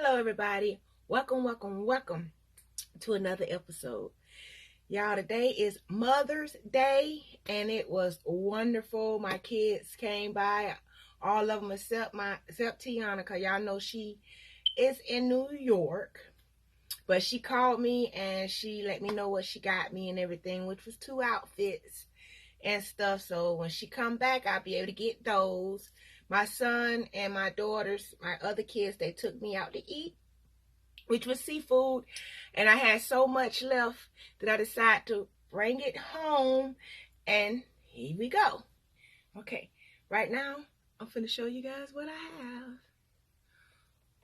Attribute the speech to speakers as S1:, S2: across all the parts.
S1: Hello everybody, welcome to another episode. Y'all, today is Mother's Day and it was wonderful. My kids came by, all of them except Tiana, because y'all know she is in New York. But she called me and she let me know what she got me and everything, which was 2 outfits and stuff. So when she come back, I'll be able to get those. My son and my daughters, my other kids, they took me out to eat, which was seafood. And I had so much left that I decided to bring it home. And here we go. Okay, right now, I'm finna show you guys what I have.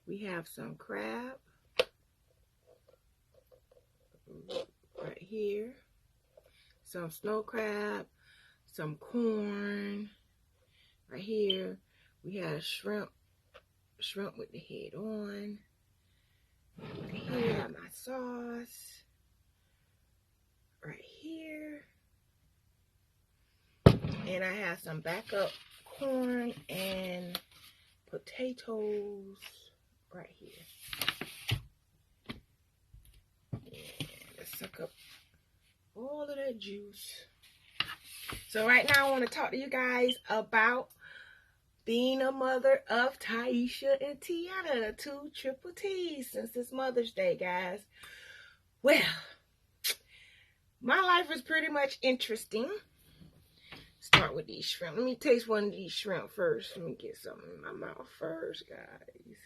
S1: We have some crab right here, some snow crab, some corn right here. We had shrimp with the head on. Right here, got my sauce. Right here. And I have some backup corn and potatoes right here. And let's suck up all of that juice. So right now I want to talk to you guys about being a mother of Taisha and Tiana, the 2 triple T's, since it's Mother's Day, guys. Well, my life is pretty much interesting. Start with these shrimp. Let me taste one of these shrimp first. Let me get something in my mouth first, guys.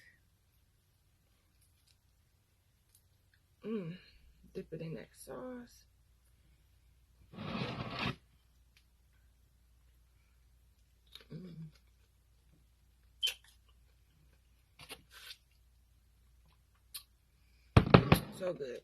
S1: Dip it in that sauce. So good.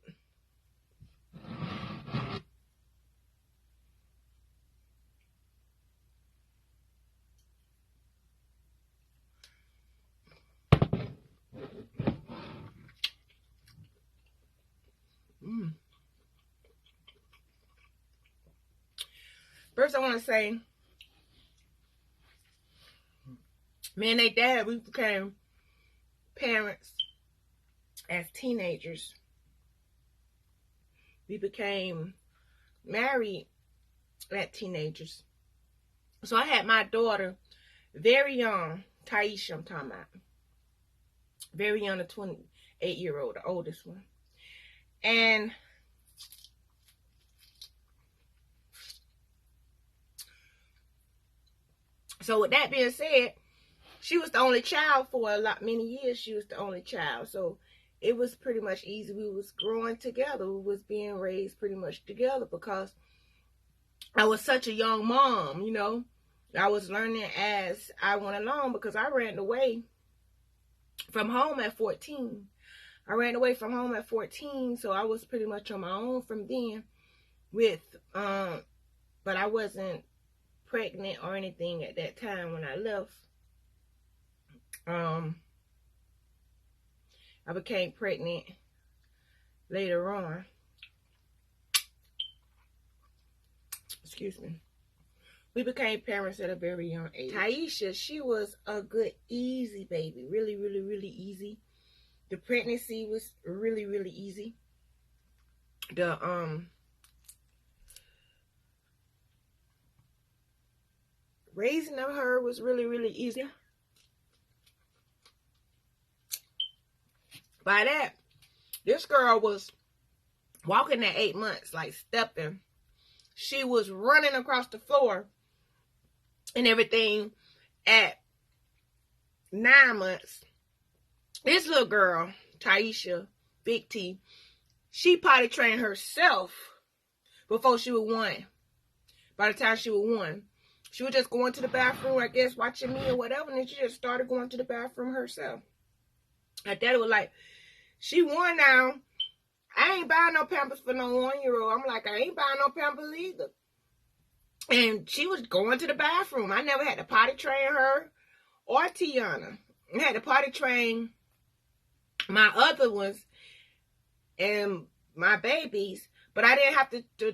S1: First, I want to say, me and their dad, we became parents as teenagers. We became married as teenagers. So I had my daughter very young, Taisha I'm talking about. Very young, the 28-year-old, the oldest one. And so with that being said, she was the only child for many years. She was the only child. So it was pretty much easy. We was growing together. We was being raised pretty much together because I was such a young mom, you know. I was learning as I went along because I ran away from home at 14. I ran away from home at 14, so I was pretty much on my own from then with, but I wasn't pregnant or anything at that time when I left. I became pregnant later on. Excuse me. We became parents at a very young age. Taisha, she was a good, easy baby. Really, really, really easy. The pregnancy was really, really easy. The raising of her was really, really easy. By that, this girl was walking at 8 months, like stepping. She was running across the floor and everything at 9 months. This little girl, Taisha, Big T, she potty trained herself before she was 1. By the time she was 1, she was just going to the bathroom, I guess, watching me or whatever, and then she just started going to the bathroom herself. Her daddy was like, she 1 now. I ain't buying no Pampers for no 1-year-old. I'm like, I ain't buying no Pampers either. And she was going to the bathroom. I never had to potty train her or Tiana. I had to potty train my other ones and my babies, but I didn't have to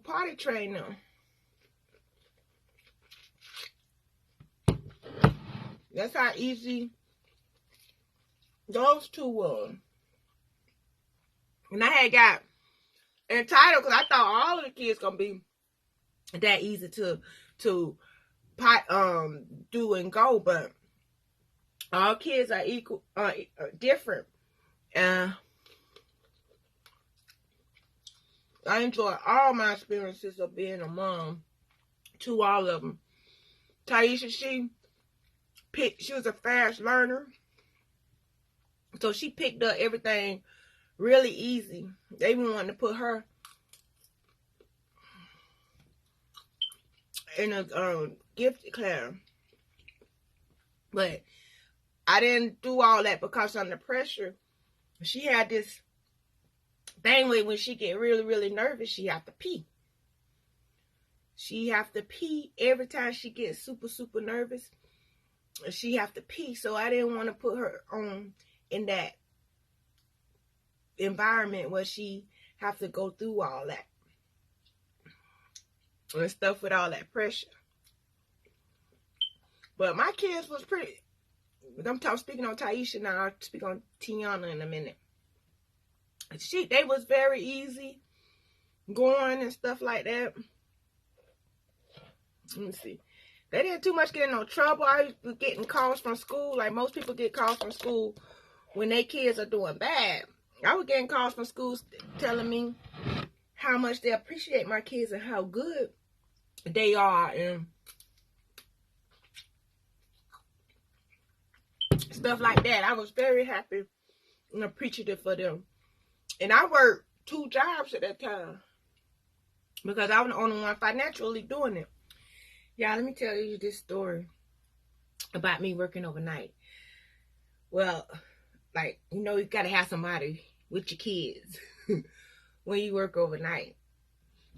S1: potty train them. That's how easy Those two were. And I had got entitled because I thought all of the kids gonna be that easy to do and go, but all kids are equal, different. I enjoy all my experiences of being a mom to all of them. Taisha, she was a fast learner, so she picked up everything really easy. They even wanted to put her in a gifted class, but I didn't do all that because under pressure. She had this thing where when she get really, really nervous, she have to pee. She have to pee every time she gets super, super nervous. She have to pee, so I didn't want to put her on in that environment where she have to go through all that and stuff with all that pressure. But my kids was pretty. I'm speaking on Taisha now. I'll speak on Tiana in a minute. They was very easy going and stuff like that. Let me see. They didn't too much get in no trouble. I was getting calls from school. Like most people get calls from school when their kids are doing bad. I was getting calls from schools telling me how much they appreciate my kids and how good they are and stuff like that. I was very happy and appreciative for them. And I worked 2 jobs at that time because I was the only one financially doing it. Yeah, let me tell you this story about me working overnight. Well, like, you know, you got to have somebody with your kids when you work overnight,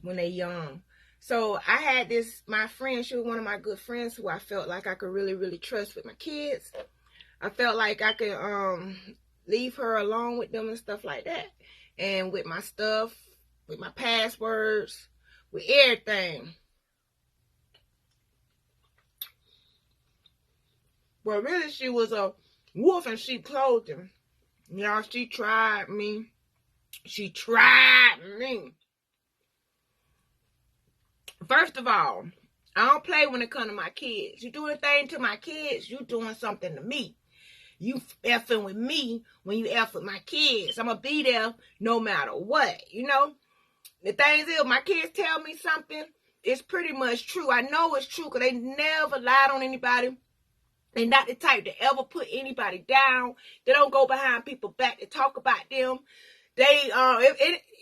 S1: when they're young. So I had my friend, she was one of my good friends who I felt like I could really, really trust with my kids. I felt like I could leave her alone with them and stuff like that. And with my stuff, with my passwords, with everything. Well, really, she was a wolf in sheep clothing. Y'all, she tried me. She tried me. First of all, I don't play when it comes to my kids. You do anything to my kids, you doing something to me. You effing with me when you eff with my kids. I'm going to be there no matter what, you know. The thing is, my kids tell me something, it's pretty much true. I know it's true because they never lied on anybody. They're not the type to ever put anybody down. They don't go behind people's back to talk about them. They,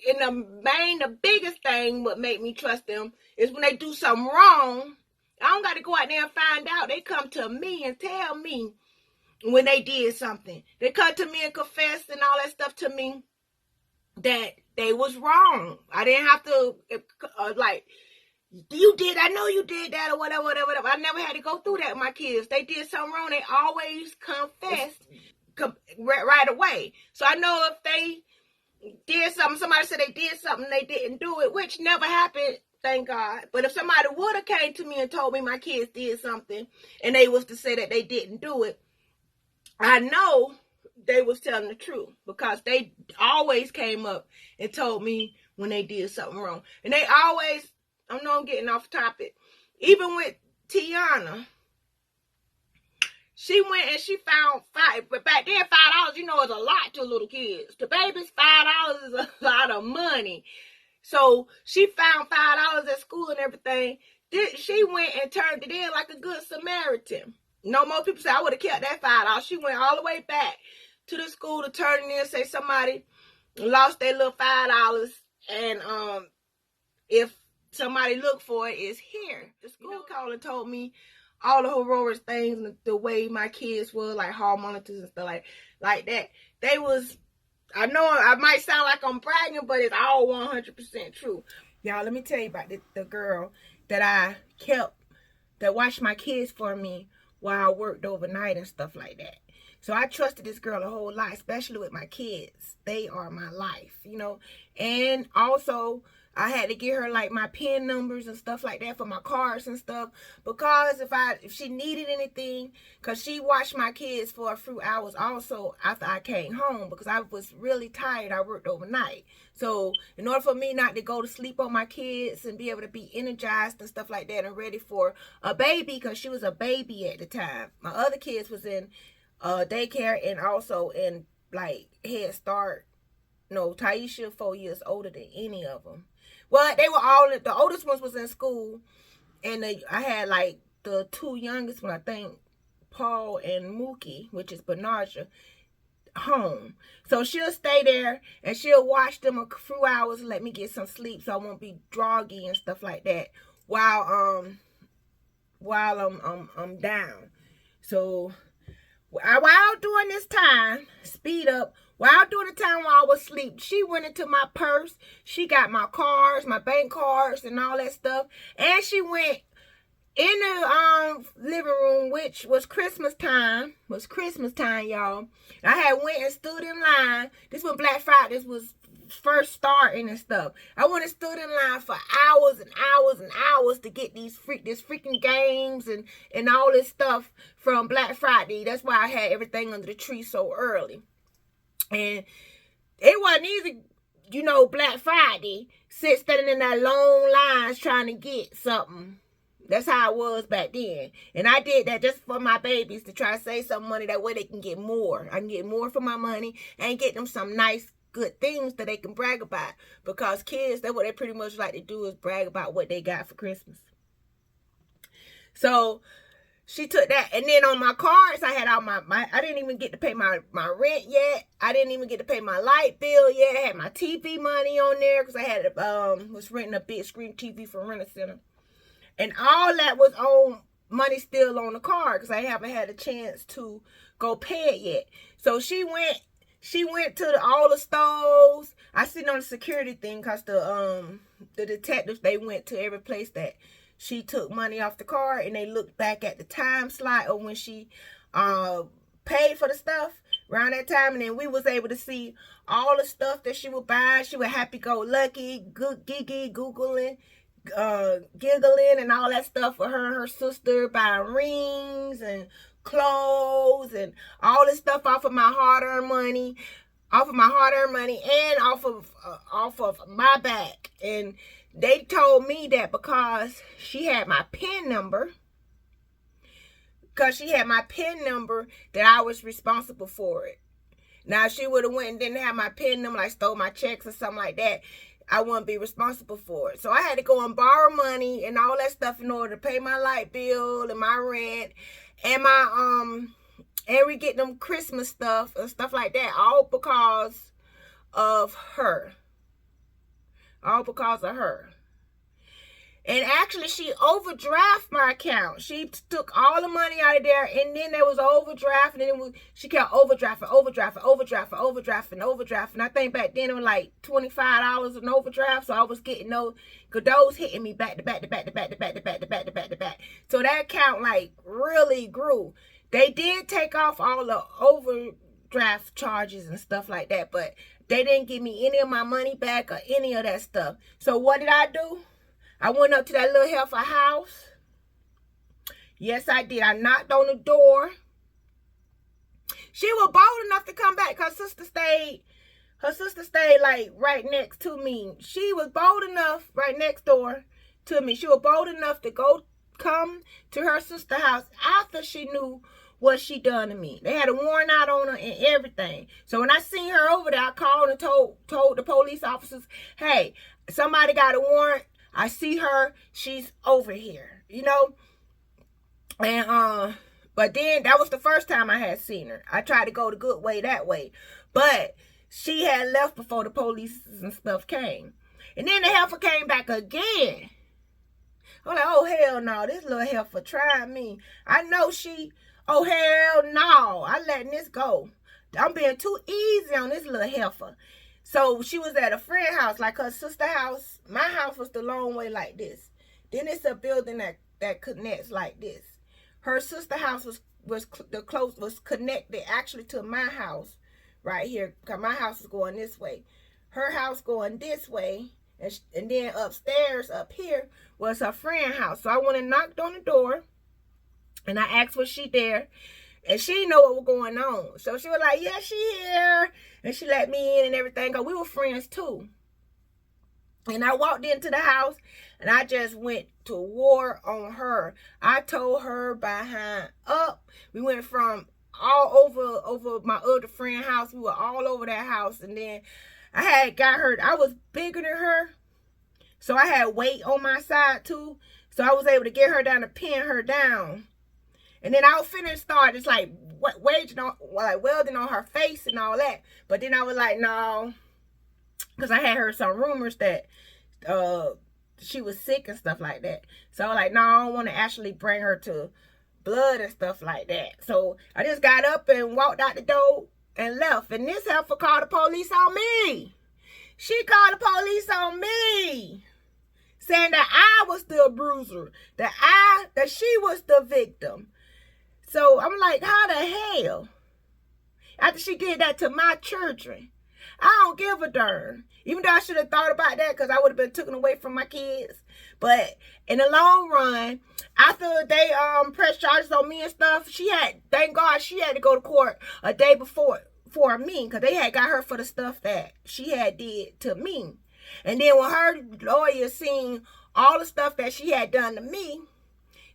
S1: the biggest thing what make me trust them is when they do something wrong. I don't got to go out there and find out. They come to me and tell me when they did something. They come to me and confess and all that stuff to me that they was wrong. I didn't have to, I know you did that or whatever. I never had to go through that with my kids. They did something wrong, they always confessed right away. So I know if they did something, somebody said they did something, they didn't do it, which never happened, thank God. But if somebody would have came to me and told me my kids did something and they was to say that they didn't do it, I know they was telling the truth because they always came up and told me when they did something wrong. And they always, I know I'm getting off topic, even with Tiana, she went and she found but back then $5, you know, is a lot to little kids. To babies, $5 is a lot of money. So she found $5 at school and everything. She went and turned it in like a good Samaritan. No more people say I would have kept that $5. She went all the way back to the school to turn it in, say somebody lost their little $5, and if somebody looked for it, it's here. The school called and told me all the heroic things, the way my kids were, like hall monitors and stuff like that. They was, I know I might sound like I'm bragging, but it's all 100% true. Y'all, let me tell you about the girl that I kept, that watched my kids for me while I worked overnight and stuff like that. So I trusted this girl a whole lot, especially with my kids. They are my life, you know. And also, I had to get her like my PIN numbers and stuff like that for my cards and stuff, because if she needed anything, because she watched my kids for a few hours also after I came home, because I was really tired. I worked overnight. So in order for me not to go to sleep on my kids and be able to be energized and stuff like that and ready for a baby, because she was a baby at the time. My other kids was in daycare and also in like Head Start. No, Taisha 4 years older than any of them. Well, they were all, the oldest ones was in school, and I had like the two youngest one, I think, Paul and Mookie, which is Bernardia, home. So she'll stay there and she'll watch them a few hours and let me get some sleep so I won't be groggy and stuff like that while I'm down. So while during this time, speed up. While during the time while I was asleep, she went into my purse. She got my cards, my bank cards, and all that stuff. And she went in the living room, which was Christmas time. Y'all. I had went and stood in line. This was Black Friday. This was first starting and stuff. I went and stood in line for hours and hours and hours to get this freaking games and all this stuff from Black Friday. That's why I had everything under the tree so early. And it wasn't easy, Black Friday, standing in that long lines trying to get something. That's how it was back then. And I did that just for my babies, to try to save some money. That way they can get more. I can get more for my money and get them some nice, good things that they can brag about. Because kids, that's what they pretty much like to do, is brag about what they got for Christmas. So she took that, and then on my cards, I had all my I didn't even get to pay my rent yet. I didn't even get to pay my light bill yet. I had my TV money on there because I had was renting a big screen TV from Rent a Center, and all that was on money still on the card because I haven't had a chance to go pay it yet. So she went to all the stores. I seen on the security thing because the detectives, they went to every place that she took money off the card, and they looked back at the time slot of when she paid for the stuff around that time, and then we was able to see all the stuff that she would buy. She would happy-go-lucky, giggling, and all that stuff for her and her sister, buying rings and clothes and all this stuff off of my hard-earned money, and off of my back. And they told me that because she had my PIN number, that I was responsible for it. Now, if she would have went and didn't have my PIN number, like stole my checks or something like that, I wouldn't be responsible for it. So I had to go and borrow money and all that stuff in order to pay my light bill and my rent and and we get them Christmas stuff and stuff like that, all because of her. And actually, she overdrafted my account. She took all the money out of there, and then there was an overdraft, and then she kept overdrafting. And I think back then it was like $25 an overdraft, so I was getting those hitting me back to back. So that account like really grew. They did take off all the overdraft charges and stuff like that, but they didn't give me any of my money back or any of that stuff. So what did I do? I went up to that little heifer house. Yes, I did. I knocked on the door. She was bold enough to come back. Her sister stayed like right next to me. She was bold enough right next door to me. She was bold enough to come to her sister's house after she knew what she done to me. They had a warrant out on her and everything. So when I seen her over there, I called and told the police officers, hey, somebody got a warrant. I see her. She's over here, And, but then that was the first time I had seen her. I tried to go the good way that way. But she had left before the police and stuff came. And then the heifer came back again. I'm like, oh, hell no. This little heifer tried me. I know oh, hell no. I'm letting this go. I'm being too easy on this little heifer. So she was at a friend's house, like her sister's house. My house was the long way like this. Then it's a building that connects like this. Her sister's house was connected actually to my house right here. Because my house is going this way. Her house going this way. And then upstairs, up here, was her friend's house. So I went and knocked on the door. And I asked was she there. And she didn't know what was going on. So she was like, yeah, she here. And she let me in and everything. Because we were friends too. And I walked into the house. And I just went to war on her. I told her behind up. We went from all over my other friend's house. We were all over that house. And then I had got her. I was bigger than her. So I had weight on my side too. So I was able to get her down and pin her down. And then I was finna start just like welding on her face and all that. But then I was like, no. Because I had heard some rumors that she was sick and stuff like that. So I was like, no, I don't want to actually bring her to blood and stuff like that. So I just got up and walked out the door and left. And this heifer called the police on me. She called the police on me. Saying that I was the abuser. That she was the victim. So I'm like, how the hell? After she did that to my children. I don't give a darn. Even though I should have thought about that because I would have been taken away from my kids. But in the long run, after they pressed charges on me and stuff, thank God she had to go to court a day before for me. Because they had got her for the stuff that she had did to me. And then when her lawyers seen all the stuff that she had done to me,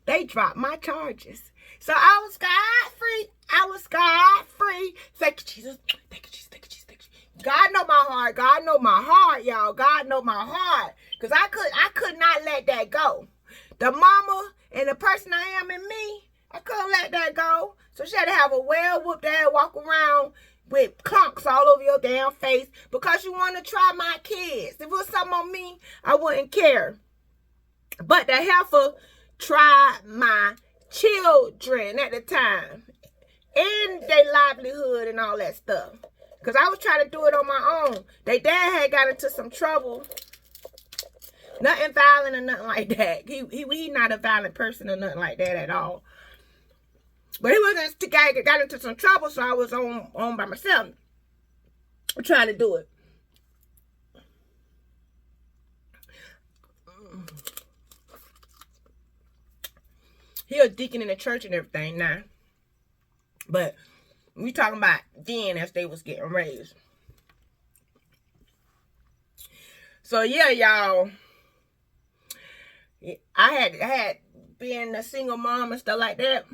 S1: they dropped my charges. So I was scot-free. I was scot-free. Thank you, Jesus. Thank you, Jesus. Thank you, Jesus. Thank you. God know my heart. God know my heart, y'all. God know my heart. Because I could not let that go. The mama and the person I am in me, I couldn't let that go. So she had to have a well-whooped ass walk around with clunks all over your damn face because you want to try my kids. If it was something on me, I wouldn't care. But the heifer tried my children at the time and their livelihood and all that stuff. Because I was trying to do it on my own. Their dad had got into some trouble. Nothing violent or nothing like that. He not a violent person or nothing like that at all. But he wasn't got into some trouble, so I was on by myself trying to do it. He a deacon in the church and everything now. But we talking about then as they was getting raised. So yeah, y'all. I had been a single mom and stuff like that.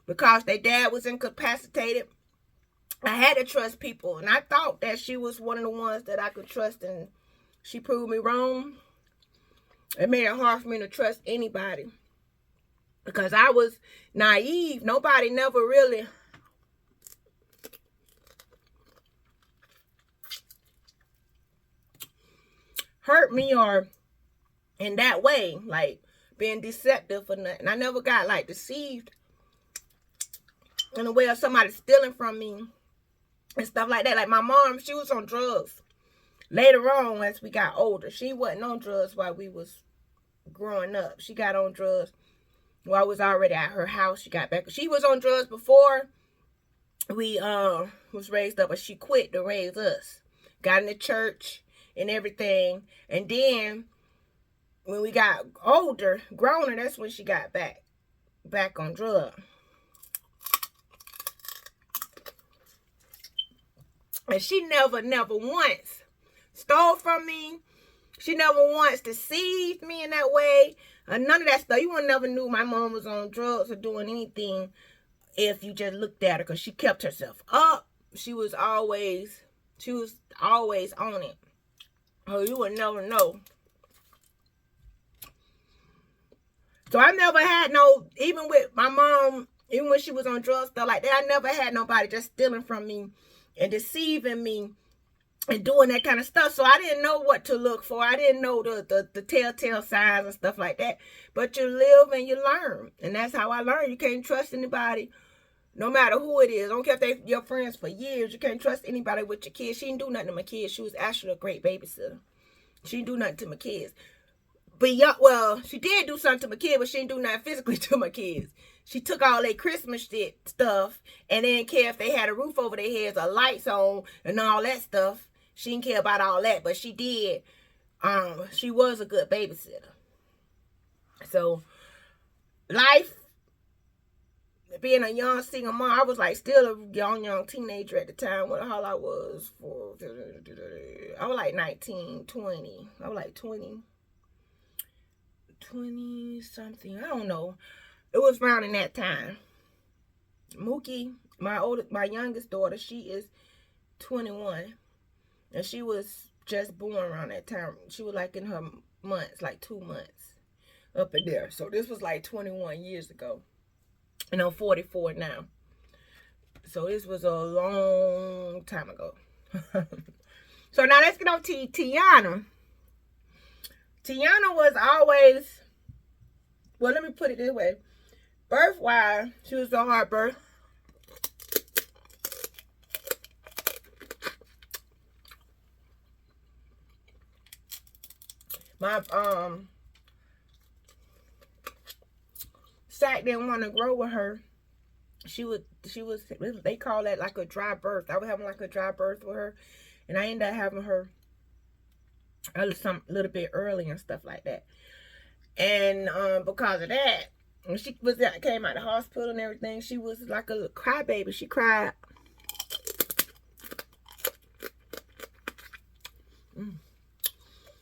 S1: Because their dad was incapacitated. I had to trust people. And I thought that she was one of the ones that I could trust. And she proved me wrong. It made it hard for me to trust anybody. Because I was naive. Nobody never really hurt me or in that way. Like being deceptive or nothing. I never got like deceived in the way of somebody stealing from me and stuff like that. Like my mom, she was on drugs. Later on, as we got older, she wasn't on drugs while we was growing up. She got on drugs while I was already at her house. She got back. She was on drugs before we was raised up, but she quit to raise us. Got in the church and everything. And then when we got older, growner, that's when she got back on drugs. And she never once stole from me. She never once deceived me in that way. None of that stuff. You would never knew my mom was on drugs or doing anything if you just looked at her. Because she kept herself up. She was always on it. Oh, you would never know. So I never had even with my mom, even when she was on drugs, stuff like that, I never had nobody just stealing from me and deceiving me and doing that kind of stuff. So I didn't know what to look for. I didn't know the telltale signs and stuff like that. But you live and you learn. And that's how I learned. You can't trust anybody, no matter who it is. I don't care if they're your friends for years. You can't trust anybody with your kids. She didn't do nothing to my kids. She was actually a great babysitter. She didn't do nothing to my kids. But yeah, well, she did do something to my kids, but she didn't do nothing physically to my kids. She took all their Christmas stuff and didn't care if they had a roof over their heads or lights on and all that stuff. She didn't care about all that, but she did. She was a good babysitter. So, life, being a young single mom, I was like still a young teenager at the time. What the hell I was for? I was like 19, 20. I was like 20 something. I don't know. It was around in that time. Mookie, my youngest daughter, she is 21. And she was just born around that time. She was like in her months, like 2 months up in there. So this was like 21 years ago. And I'm 44 now. So this was a long time ago. So now let's get on to Tiana. Tiana was always, well, let me put it this way. Birth-wise, she was a hard birth. My Sack didn't want to grow with her. She was they call that like a dry birth. I was having like a dry birth with her, and I ended up having her a little bit early and stuff like that. And because of that, when she came out of the hospital and everything, she was like a crybaby. She cried.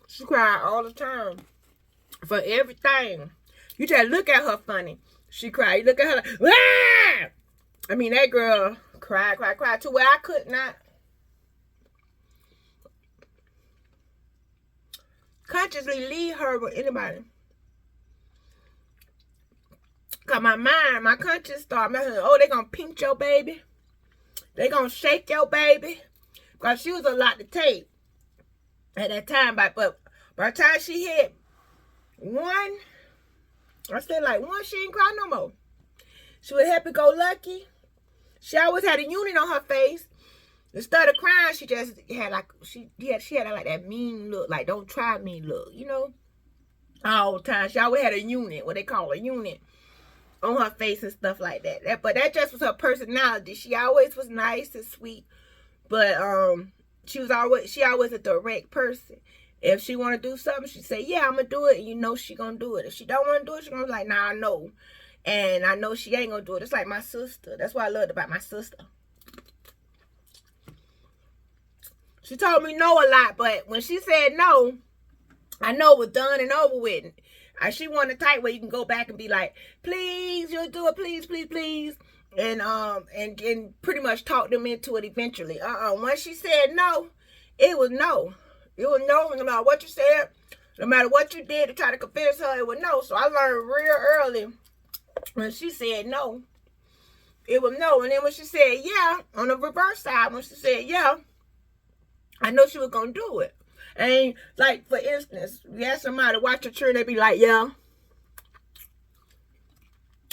S1: She cried all the time for everything. You just look at her funny. She cried. You look at her like, ah! I mean, that girl cried to where I could not consciously leave her with anybody. Because my conscience started messing, oh, they going to pinch your baby. They going to shake your baby. Because she was a lot to take at that time. But by the time she hit one, I said like one, she didn't cry no more. She was happy-go-lucky. She always had a unit on her face. Instead of crying, she just had like, she had like that mean look, like don't try me look, you know? All the time. She always had a unit, what they call a unit, on her face and stuff like that. But that just was her personality. She always was nice and sweet. But she always a direct person. If she want to do something, she say, yeah, I'm going to do it. And you know she going to do it. If she don't want to do it, she going to be like, nah, I know. And I know she ain't going to do it. It's like my sister. That's what I loved about my sister. She told me no a lot. But when she said no, I know it was done and over with. She wanted a type where you can go back and be like, please, you'll do it. Please, please, please. And pretty much talk them into it eventually. Once she said no, it was no. It was no, no matter what you said, no matter what you did to try to convince her, it was no. So I learned real early when she said no, it was no. And then when she said yeah, on the reverse side, when she said yeah, I know she was going to do it. And like, for instance, you ask somebody to watch a children, they be like, yeah.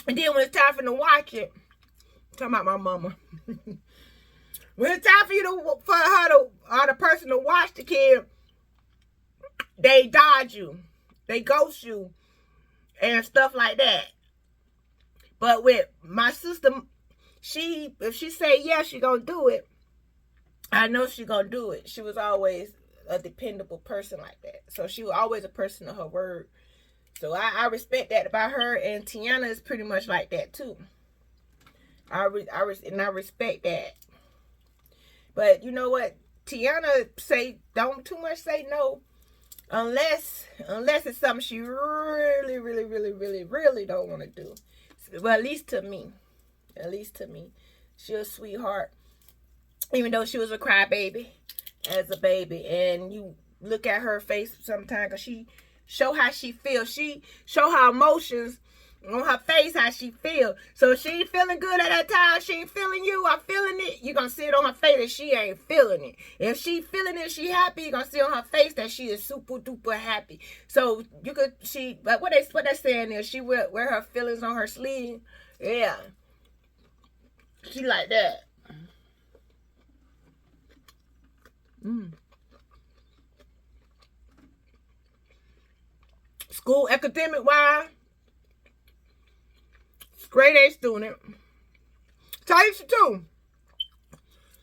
S1: And then when it's time for them to watch it, I'm talking about my mama. When it's time for her or the person to watch the kid, they dodge you. They ghost you and stuff like that. But with my sister, if she say yes, she gonna do it. I know she gonna do it. She was always a dependable person like that. So she was always a person of her word. So I respect that about her. And Tiana is pretty much like that too. I respect that. But you know what? Tiana don't too much say no. Unless it's something she really, really, really, really, really don't want to do. Well, at least to me. At least to me. She's a sweetheart. Even though she was a crybaby as a baby. And you look at her face sometimes because she show how she feels. She show her emotions on her face, how she feel. So if she ain't feeling good at that time, she ain't feeling you, I'm feeling it, you're gonna see it on her face that she ain't feeling it. If she feeling it, she happy, you're gonna see on her face that she is super duper happy. So you could, but what they saying is she wear her feelings on her sleeve. Yeah, she like that. School academic wise, straight A student. Taisha too.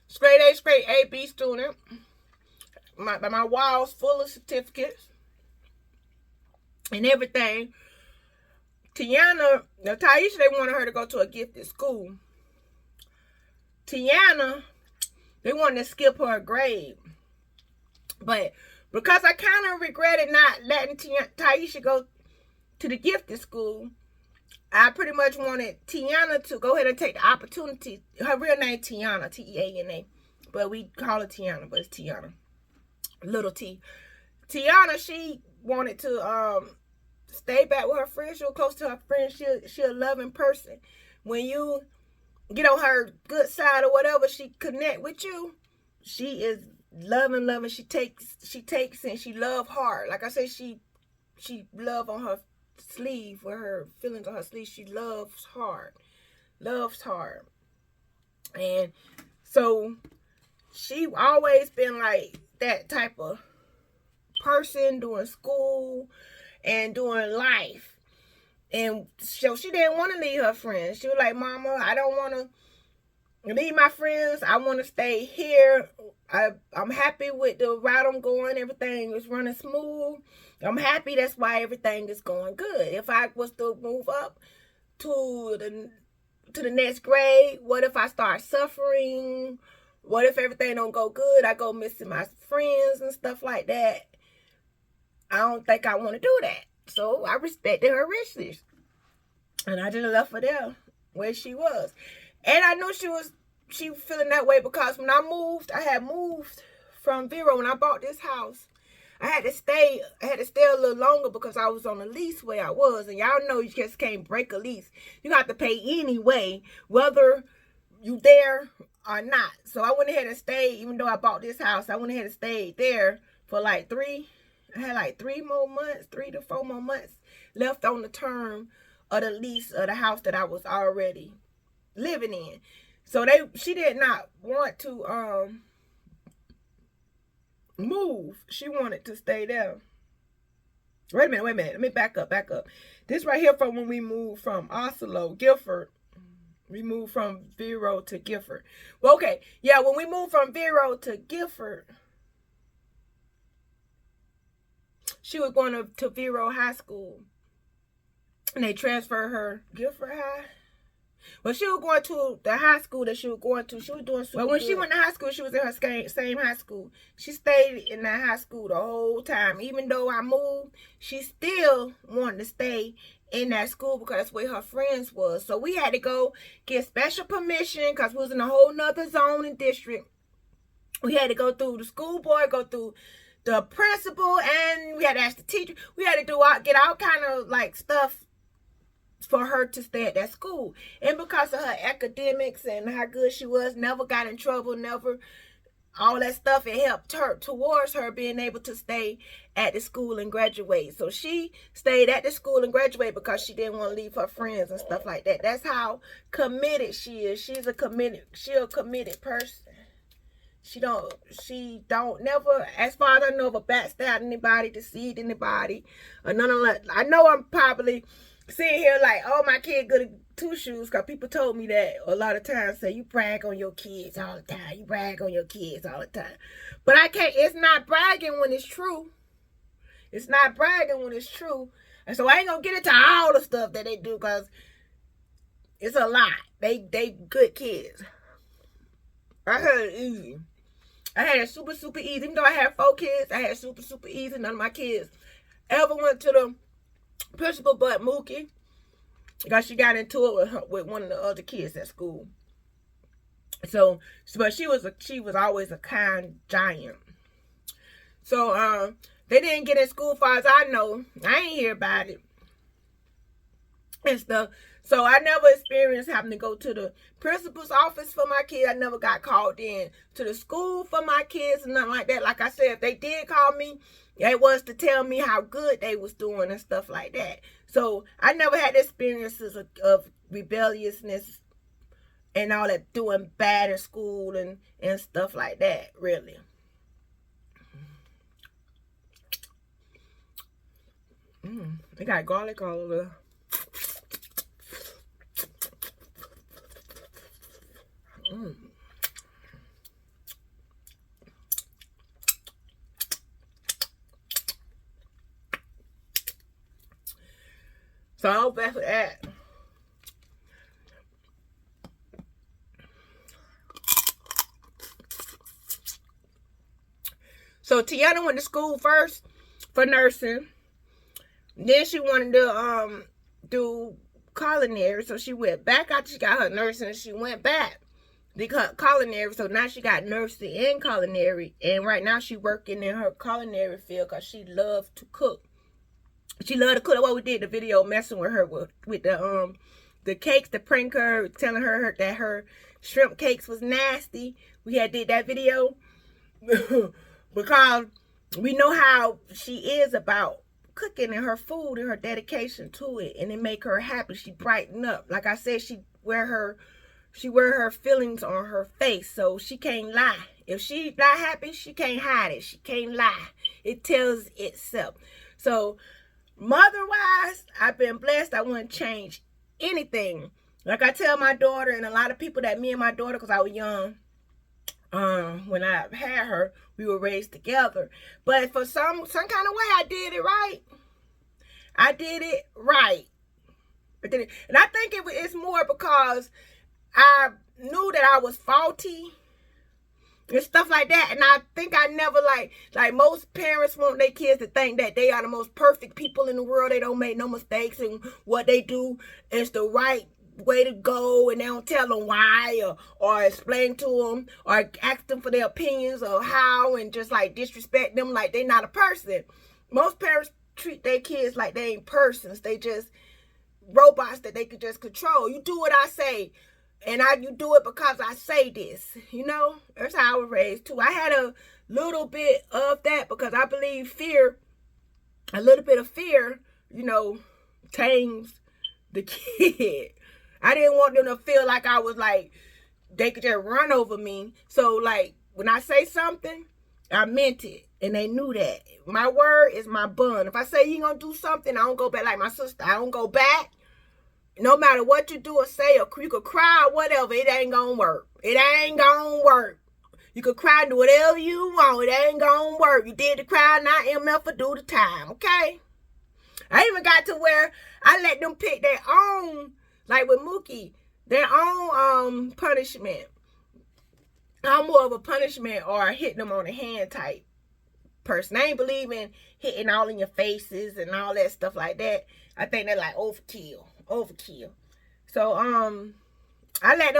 S1: Straight A, B student. my walls full of certificates and everything. Tiana, now Taisha, they wanted her to go to a gifted school. Tiana, they wanted to skip her grade. But because I kind of regretted not letting Taisha go to the gifted school, I pretty much wanted Tiana to go ahead and take the opportunity. Her real name Tiana, T-E-A-N-A. But we call her Tiana, but it's Tiana. Little T. Tiana, she wanted to stay back with her friends. She was close to her friends. She a loving person. When you get on her good side or whatever, she connect with you. She is loving. She takes and she love hard. Like I said, she love on her sleeve, with her feelings on her sleeve. She loves hard. And so she always been like that type of person doing school and doing life. And so she didn't want to leave her friends. She was like, Mama, I don't want to leave my friends. I want to stay here. I'm happy with the route I'm going. Everything is running smooth. I'm happy. That's why everything is going good. If I was to move up to the next grade, what if I start suffering? What if everything don't go good? I go missing my friends and stuff like that. I don't think I want to do that. So I respected her wishes. And I just left her there where she was. And I knew she was feeling that way because when I had moved from Vero. When I bought this house, I had to stay a little longer because I was on a lease where I was. And y'all know you just can't break a lease. You have to pay anyway, whether you there or not. So I went ahead and stayed, even though I bought this house, I went ahead and stayed there for like 3 to 4 more months left on the term of the lease of the house that I was already living in. So she did not want to move. She wanted to stay there. Wait a minute. Let me back up. This right here from when we moved from Oslo, Guilford. We moved from Vero to Guilford. Well, okay. Yeah, when we moved from Vero to Guilford, she was going to Vero High School. And they transferred her Guilford High. Well, she was going to the high school that she was going to. She was doing super. Well, when she went to high school, she was in her same high school. She stayed in that high school the whole time. Even though I moved, she still wanted to stay in that school because that's where her friends was. So we had to go get special permission because we was in a whole nother zone and district. We had to go through the school board, go through the principal, and we had to ask the teacher. We had to get all kind of like stuff for her to stay at that school. And because of her academics and how good she was, never got in trouble, never all that stuff, it helped her towards her being able to stay at the school and graduate. So she stayed at the school and graduate because she didn't want to leave her friends and stuff like that. That's how committed she is. She's a committed person. She don't never, as far as I know, ever backstab anybody, deceive anybody, or none of that. I know I'm probably sitting here like, oh, my kid good at 2 shoes, because people told me that a lot of times. Say, you brag on your kids all the time. You brag on your kids all the time. But I can't, it's not bragging when it's true. It's not bragging when it's true. And so I ain't going to get into all the stuff that they do because it's a lot. They good kids. I had it easy. I had it super, super easy. Even though I had 4 kids, I had it super, super easy. None of my kids ever went to the principal but Mookie, because she got into it with one of the other kids at school. So, but she was always a kind giant. So they didn't get in school, far as I know. I ain't hear about it and stuff. So I never experienced having to go to the principal's office for my kids. I never got called in to the school for my kids and nothing like that. Like I said, if they did call me, it was to tell me how good they was doing and stuff like that. So I never had experiences of rebelliousness and all that, doing bad in school and stuff like that, really. They got garlic all over. So I hope that's that. So Tiana went to school first for nursing. Then she wanted to do culinary. So she went back after she got her nursing. She went back because culinary. So now she got nursing and culinary. And right now she working in her culinary field because she loves to cook. She loved to cook. What we did the video messing with her with the cakes, to prank her, telling her that her shrimp cakes was nasty. We had did that video because we know how she is about cooking and her food and her dedication to it, and it make her happy. She brighten up. Like I said, she wear her feelings on her face, so she can't lie. If she not happy, she can't hide it. She can't lie. It tells itself. So mother-wise, I've been blessed. I wouldn't change anything. Like I tell my daughter and a lot of people that me and my daughter, because I was young, when I had her, we were raised together. But for some kind of way, I did it right. I did it right. And I think it's more because I knew that I was faulty and stuff like that. And I think I never like most parents want their kids to think that they are the most perfect people in the world. They don't make no mistakes, and what they do is the right way to go, and they don't tell them why or explain to them or ask them for their opinions or how, and just like disrespect them like they're not a person. Most parents treat their kids like they ain't persons. They just robots that they could just control. You do what I say, and you do it because I say this. You know, that's how I was raised too. I had a little bit of that because I believe a little bit of fear, tames the kid. I didn't want them to feel like I was like, they could just run over me. So like, when I say something, I meant it. And they knew that. My word is my bond. If I say you ain't gonna do something, I don't go back. Like my sister, I don't go back. No matter what you do or say, or you could cry or whatever, it ain't gonna work. It ain't gonna work. You could cry and do whatever you want. It ain't gonna work. You did the cry, not MF for do the time, okay? I even got to where I let them pick their own, like with Mookie, their own punishment. I'm more of a punishment or hitting them on the hand type person. I ain't believe in hitting all in your faces and all that stuff like that. I think they're like overkill. So I let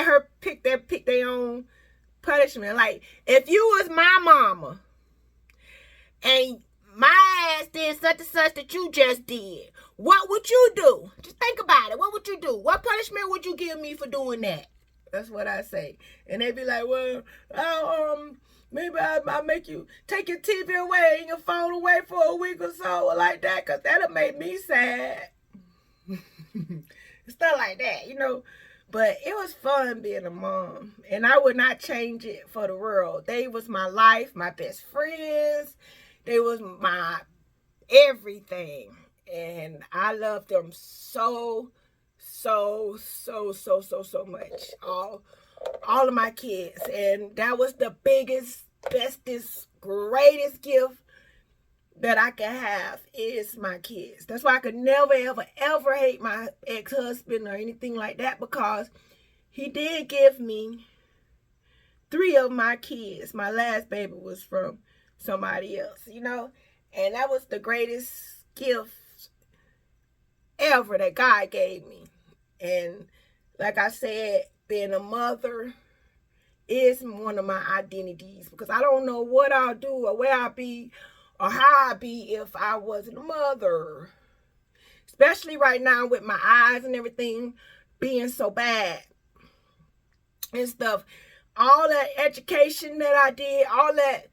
S1: her pick their own punishment. Like if you was my mama and my ass did such and such that you just did, what would you do? Just think about it. What would you do? What punishment would you give me for doing that? That's what I say. And they be like, well, maybe I'll make you take your TV away and your phone away for a week or so, or like that, because that'll make me sad. Stuff like that, But it was fun being a mom, and I would not change it for the world. They was my life, my best friends. They was my everything, and I love them so much. All of my kids, and that was the biggest, bestest, greatest gift that I can have is my kids. That's why I could never, ever hate my ex-husband or anything like that, because he did give me 3 of my kids. My last baby was from somebody else, and that was the greatest gift ever that God gave me. And like I said, being a mother is one of my identities, because I don't know what I'll do or where I'll be or how I'd be if I wasn't a mother. Especially right now with my eyes and everything being so bad and stuff. All that education that I did, all that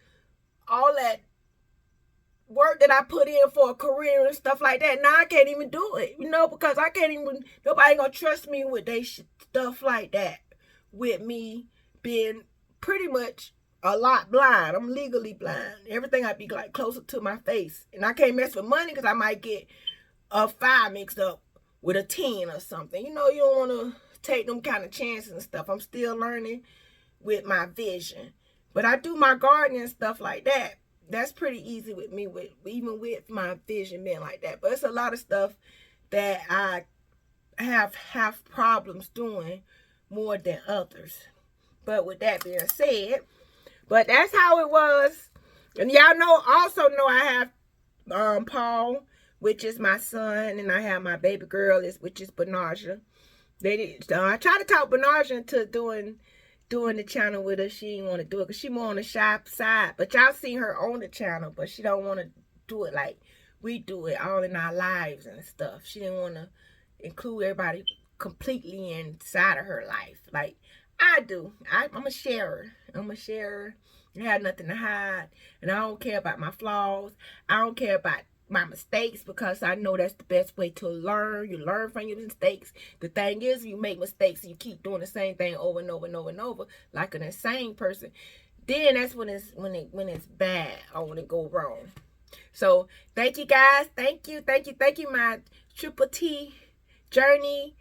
S1: work that I put in for a career and stuff like that, now I can't even do it, because I can't even, nobody gonna trust me with they stuff like that, with me being pretty much a lot blind. I'm legally blind. Everything I be like closer to my face. And I can't mess with money because I might get a 5 mixed up with a 10 or something. You don't want to take them kind of chances and stuff. I'm still learning with my vision. But I do my gardening and stuff like that. That's pretty easy with me, even with my vision being like that. But it's a lot of stuff that I have problems doing more than others. But with that being said, but that's how it was. And y'all also know I have Paul, which is my son, and I have my baby girl, which is Benaja. I tried to talk Benaja into doing the channel with us. She didn't want to do it because she more on the shy side. But y'all seen her on the channel, but she don't want to do it like we do it all in our lives and stuff. She didn't want to include everybody completely inside of her life like I do. I'm a sharer. I have nothing to hide, and I don't care about my flaws. I don't care about my mistakes because I know that's the best way to learn. You learn from your mistakes. The thing is, you make mistakes and you keep doing the same thing over and over and over and over like an insane person. Then that's when it's bad or when it go wrong. So thank you guys. Thank you, my Triple T journey,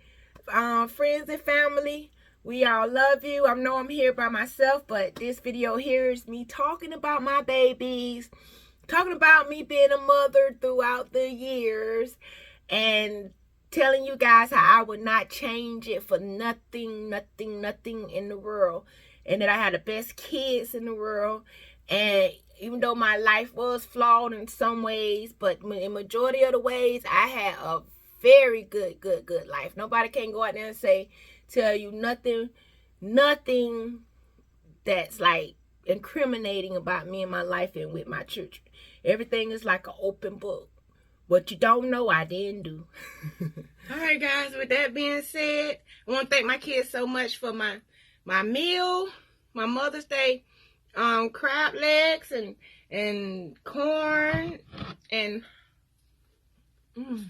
S1: friends and family. We all love you. I know I'm here by myself, but this video here is me talking about my babies, talking about me being a mother throughout the years, and telling you guys how I would not change it for nothing in the world, and that I had the best kids in the world. And even though my life was flawed in some ways, but in majority of the ways, I had a very good life. Nobody can go out there and tell you nothing that's like incriminating about me and my life and with my children. Everything is like an open book. What you don't know, I didn't do. All right, guys. With that being said, I want to thank my kids so much for my meal, my Mother's Day crab legs and corn and mm.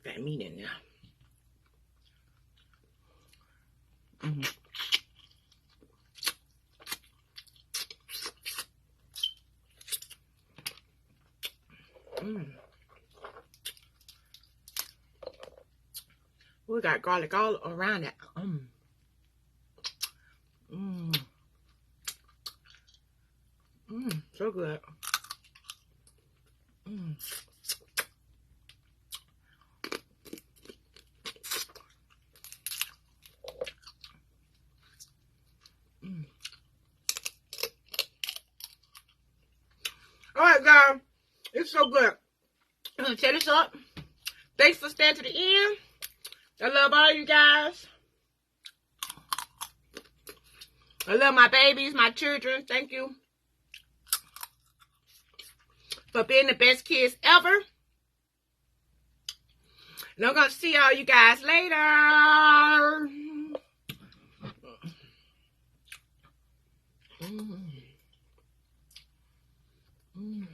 S1: That meat in there. We got garlic all around it. So good. All right, guys. It's so good. I'm going to tear this up. Thanks for staying to the end. I love all you guys. I love my babies, my children. Thank you for being the best kids ever. And I'm going to see all you guys later. Mm.